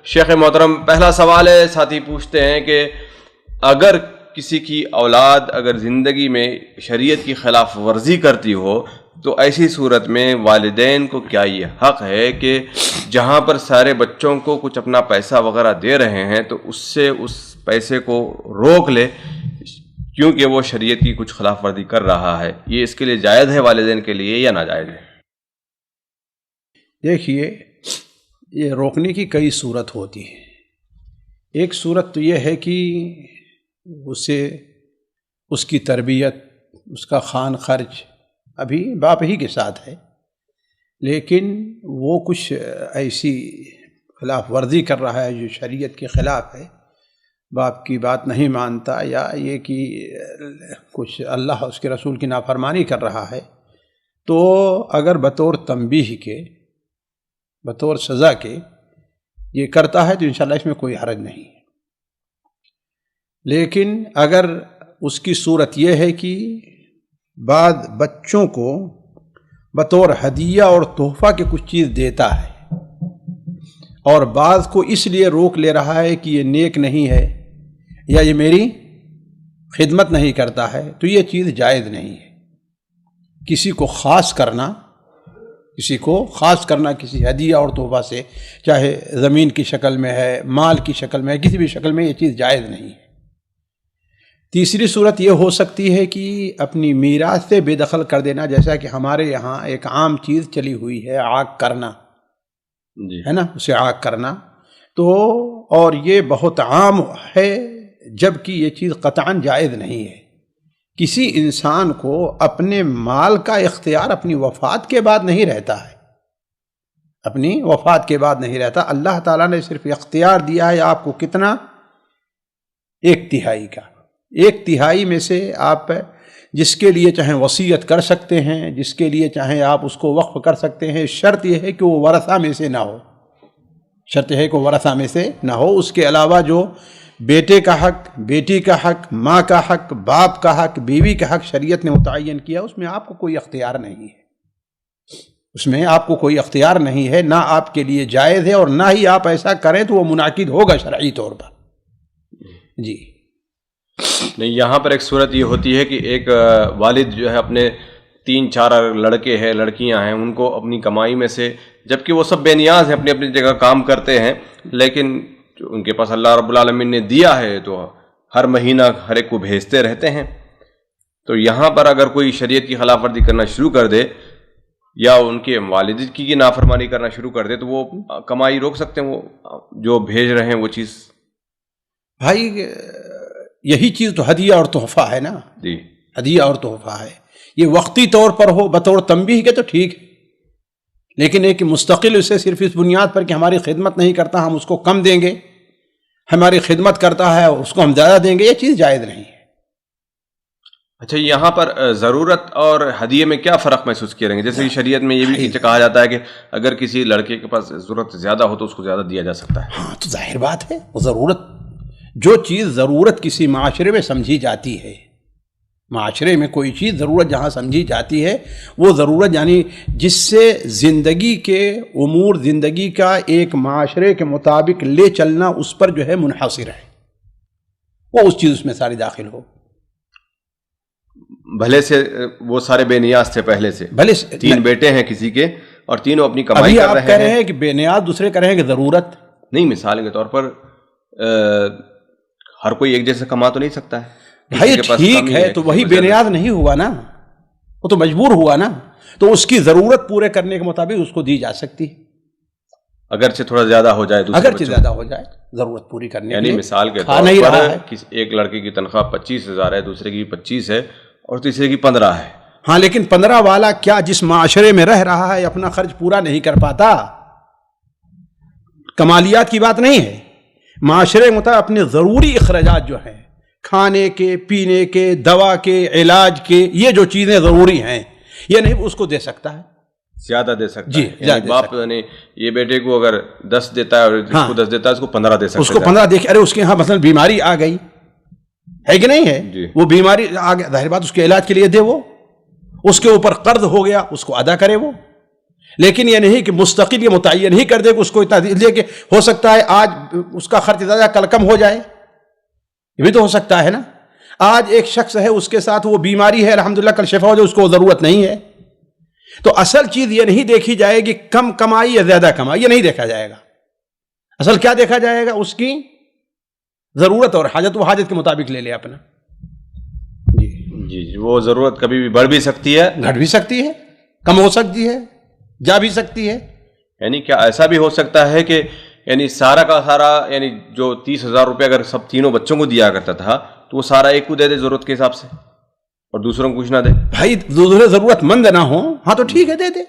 شیخ محترم، پہلا سوال ہے، ساتھی پوچھتے ہیں کہ اگر کسی کی اولاد اگر زندگی میں شریعت کی خلاف ورزی کرتی ہو تو ایسی صورت میں والدین کو کیا یہ حق ہے کہ جہاں پر سارے بچوں کو کچھ اپنا پیسہ وغیرہ دے رہے ہیں تو اس سے اس پیسے کو روک لے کیونکہ وہ شریعت کی کچھ خلاف ورزی کر رہا ہے؟ یہ اس کے لیے جائز ہے والدین کے لیے یا ناجائز ہے؟ دیکھیے، یہ روکنے کی کئی صورت ہوتی ہے۔ ایک صورت تو یہ ہے کہ اسے اس کی تربیت، اس کا خوان خرچ ابھی باپ ہی کے ساتھ ہے، لیکن وہ کچھ ایسی خلاف ورزی کر رہا ہے جو شریعت کے خلاف ہے، باپ کی بات نہیں مانتا، یا یہ کہ کچھ اللہ اس کے رسول کی نافرمانی کر رہا ہے، تو اگر بطور تنبیہ کے، بطور سزا کے یہ کرتا ہے تو انشاءاللہ اس میں کوئی حرج نہیں ہے۔ لیکن اگر اس کی صورت یہ ہے کہ بعض بچوں کو بطور ہدیہ اور تحفہ کے کچھ چیز دیتا ہے اور بعض کو اس لیے روک لے رہا ہے کہ یہ نیک نہیں ہے یا یہ میری خدمت نہیں کرتا ہے، تو یہ چیز جائز نہیں ہے۔ کسی کو خاص کرنا کسی ہدیہ اور تحفہ سے، چاہے زمین کی شکل میں ہے، مال کی شکل میں ہے، کسی بھی شکل میں، یہ چیز جائز نہیں ہے۔ تیسری صورت یہ ہو سکتی ہے کہ اپنی میراث سے بے دخل کر دینا، جیسا کہ ہمارے یہاں ایک عام چیز چلی ہوئی ہے عاق کرنا، ہے نا، اسے عاق کرنا، تو اور یہ بہت عام ہے، جبکہ یہ چیز قطعاً جائز نہیں ہے۔ کسی انسان کو اپنے مال کا اختیار اپنی وفات کے بعد نہیں رہتا ہے، اپنی وفات کے بعد نہیں رہتا۔ اللہ تعالیٰ نے صرف اختیار دیا ہے آپ کو کتنا؟ 1/3 کا۔ 1/3 میں سے آپ جس کے لیے چاہیں وصیت کر سکتے ہیں، جس کے لیے چاہیں آپ اس کو وقف کر سکتے ہیں، شرط یہ ہے کہ وہ ورثہ میں سے نہ ہو، شرط ہے کہ ورثہ میں سے نہ ہو۔ اس کے علاوہ جو بیٹے کا حق، بیٹی کا حق، ماں کا حق، باپ کا حق، بیوی کا حق شریعت نے متعین کیا، اس میں آپ کو کوئی اختیار نہیں ہے، اس میں آپ کو کوئی اختیار نہیں ہے، نہ آپ کے لیے جائز ہے، اور نہ ہی آپ ایسا کریں تو وہ منعقد ہوگا شرعی طور پر۔ جی نہیں، یہاں پر ایک صورت یہ ہوتی ہے کہ ایک والد جو ہے اپنے 3-4 لڑکے ہیں، لڑکیاں ہیں، ان کو اپنی کمائی میں سے، جبکہ وہ سب بے نیاز ہیں، اپنی اپنی جگہ کام کرتے ہیں، لیکن ان کے پاس اللہ رب العالمین نے دیا ہے تو ہر مہینہ ہر ایک کو بھیجتے رہتے ہیں۔ تو یہاں پر اگر کوئی شریعت کی خلاف ورزی کرنا شروع کر دے یا ان کے والد کی نافرمانی کرنا شروع کر دے تو وہ کمائی روک سکتے ہیں، وہ جو بھیج رہے ہیں وہ چیز؟ بھائی، یہی چیز تو ہدیہ اور تحفہ ہے نا، جی، ہدیہ اور تحفہ ہے۔ یہ وقتی طور پر ہو بطور تنبیہ کے تو ٹھیک ہے، لیکن ایک مستقل اسے صرف اس بنیاد پر کہ ہماری خدمت نہیں کرتا ہم اس کو کم دیں گے، ہماری خدمت کرتا ہے اس کو ہم زیادہ دیں گے، یہ چیز جائز نہیں ہے۔ اچھا، یہاں پر ضرورت اور ہدیے میں کیا فرق محسوس کیے رہیں گے؟ جیسے کہ شریعت میں یہ بھی کہا جاتا ہے کہ اگر کسی لڑکے کے پاس ضرورت زیادہ ہو تو اس کو زیادہ دیا جا سکتا ہے۔ ہاں، تو ظاہر بات ہے، وہ ضرورت، جو چیز ضرورت کسی معاشرے میں سمجھی جاتی ہے، معاشرے میں کوئی چیز ضرورت جہاں سمجھی جاتی ہے، وہ ضرورت یعنی جس سے زندگی کے امور، زندگی کا ایک معاشرے کے مطابق لے چلنا، اس پر جو ہے منحصر ہے، وہ اس چیز اس میں ساری داخل ہو۔ بھلے سے وہ سارے بے نیاز تھے پہلے سے، بھلے 3 بیٹے ہیں کسی کے اور تینوں اپنی کمائی کر رہے ہیں۔ ابھی آپ کہہ رہے ہیں کہ بے نیاز، دوسرے کہہ رہے ہیں کہ ضرورت نہیں، مثال کے طور پر ہر کوئی ایک جیسے کما تو نہیں سکتا ہے۔ بھائی ٹھیک ہے، تو وہی بے نیاز نہیں ہوا نا، وہ تو مجبور ہوا نا، تو اس کی ضرورت پورے کرنے کے مطابق اس کو دی جا سکتی ہے، اگرچہ تھوڑا زیادہ ہو جائے، اگرچہ زیادہ ہو جائے، ضرورت پوری کرنے کے یعنی لیے۔ مثال کے طور پر ایک لڑکے کی تنخواہ 25,000 ہے، دوسرے کی 25 ہے اور تیسرے کی 15 ہے۔ ہاں، لیکن 15 والا کیا جس معاشرے میں رہ رہا ہے اپنا خرچ پورا نہیں کر پاتا؟ کمالیات کی بات نہیں ہے، معاشرے کے مطابق اپنے ضروری اخراجات جو ہیں، کھانے کے، پینے کے، دوا کے، علاج کے، یہ جو چیزیں ضروری ہیں، یہ نہیں اس کو دے سکتا ہے، زیادہ دے سکتا جی، ہے۔ یعنی باپ نے یہ بیٹے کو اگر 10 دیتا ہے اور اس کو 10 دیتا ہے، اس کو 15 دے سکتا ہے، اس کو 15 دے کے، ارے اس کے ہاں مثلا بیماری آ گئی ہے کہ نہیں ہے، جی، وہ بیماری آ گیا، ظاہر بات اس کے علاج کے لیے دے، وہ اس کے اوپر قرض ہو گیا اس کو ادا کرے وہ، لیکن یہ نہیں کہ مستقل یہ متعین ہی کر دے کہ اس کو اتنا دے کہ ہو سکتا ہے آج اس کا خرچ زیادہ کل کم ہو جائے، یہ بھی تو ہو سکتا ہے نا. آج ایک شخص ہے اس کے ساتھ وہ بیماری ہے الحمدللہ کل شفا ہو جائے، اس کو ضرورت نہیں ہے. تو اصل چیز یہ نہیں دیکھی جائے گی کم کمائی یا زیادہ کمائی، یہ نہیں دیکھا جائے گا. اصل کیا دیکھا جائے گا؟ اس کی ضرورت اور حاجت، وہ حاجت کے مطابق لے لے اپنا. جی وہ ضرورت کبھی بھی بڑھ بھی سکتی ہے، گھٹ بھی سکتی ہے، کم ہو سکتی ہے، جا بھی سکتی ہے. یعنی کیا ایسا بھی ہو سکتا ہے کہ یعنی سارا کا سارا یعنی جو 30,000 روپے اگر سب تینوں بچوں کو دیا کرتا تھا تو وہ سارا ایک کو دے دے ضرورت کے حساب سے اور دوسروں کو کچھ نہ دے؟ بھائی دوسرے ضرورت مند نہ ہو ہاں تو ٹھیک ہے دے دے،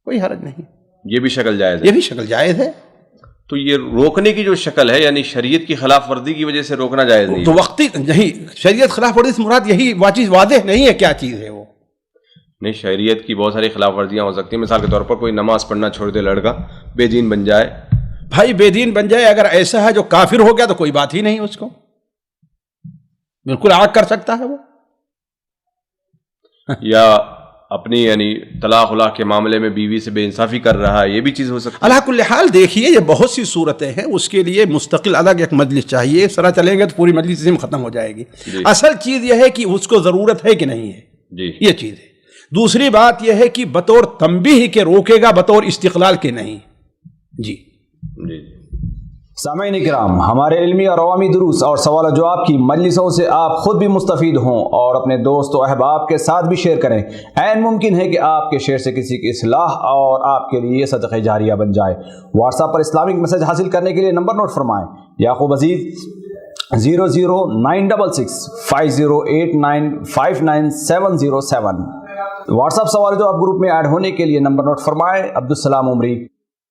کوئی حرج نہیں. یہ بھی شکل جائز ہے؟ یہ بھی شکل جائز ہے. تو یہ روکنے کی جو شکل ہے یعنی شریعت کی خلاف ورزی کی وجہ سے روکنا جائز نہیں تو وقتی نہیں، شریعت خلاف ورزی سے مراد یہی چیز واضح نہیں ہے کیا چیز ہے وہ. نہیں، شریعت کی بہت ساری خلاف ورزیاں ہو سکتی ہیں. مثال کے طور پر کوئی نماز پڑھنا چھوڑ دے لڑکا، بے دین بن جائے. بھائی بے دین بن جائے اگر ایسا ہے جو کافر ہو گیا تو کوئی بات ہی نہیں، اس کو بالکل آگ کر سکتا ہے وہ. یا اپنی یعنی طلاق کے معاملے میں بیوی سے بے انصافی کر رہا ہے، یہ بھی چیز ہو سکتی ہے. اللہ کل حال دیکھیے یہ بہت سی صورتیں ہیں، اس کے لیے مستقل الگ ایک مجلس چاہیے. سرا چلیں گے تو پوری مجلس اسی میں ختم ہو جائے گی. اصل چیز یہ ہے کہ اس کو ضرورت ہے کہ نہیں ہے، جی یہ چیز ہے. دوسری بات یہ ہے کہ بطور تنبیہ کے روکے گا، بطور استقلال کے نہیں. جی جی. سامعین کرام، ہمارے علمی اور عوامی دروس اور سوال و جواب کی مجلسوں سے آپ خود بھی مستفید ہوں اور اپنے دوست و احباب کے ساتھ بھی شیئر کریں. عین ممکن ہے کہ آپ کے شیئر سے کسی کی اصلاح اور آپ کے لیے صدقہ جاریہ بن جائے. واٹس ایپ پر اسلامک میسج حاصل کرنے کے لیے نمبر نوٹ فرمائیں: یعقوب عزیز 00966 5089 59707. واٹس ایپ سوال جو آپ گروپ میں ایڈ ہونے کے لیے نمبر نوٹ فرمائیں: عبدالسلام عمری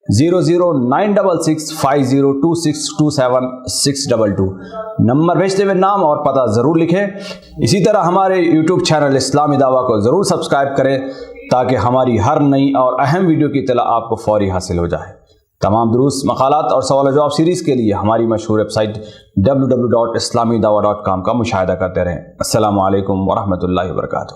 00966 502627 622. نمبر بھیجتے ہوئے نام اور پتہ ضرور لکھیں. اسی طرح ہمارے یوٹیوب چینل اسلامی دعویٰ کو ضرور سبسکرائب کریں تاکہ ہماری ہر نئی اور اہم ویڈیو کی اطلاع آپ کو فوری حاصل ہو جائے. تمام دروس، مقالات اور سوال و جواب سیریز کے لیے ہماری مشہور ویب سائٹ www.islamidawah.com کا مشاہدہ کرتے رہیں. السلام علیکم ورحمۃ اللہ وبرکاتہ.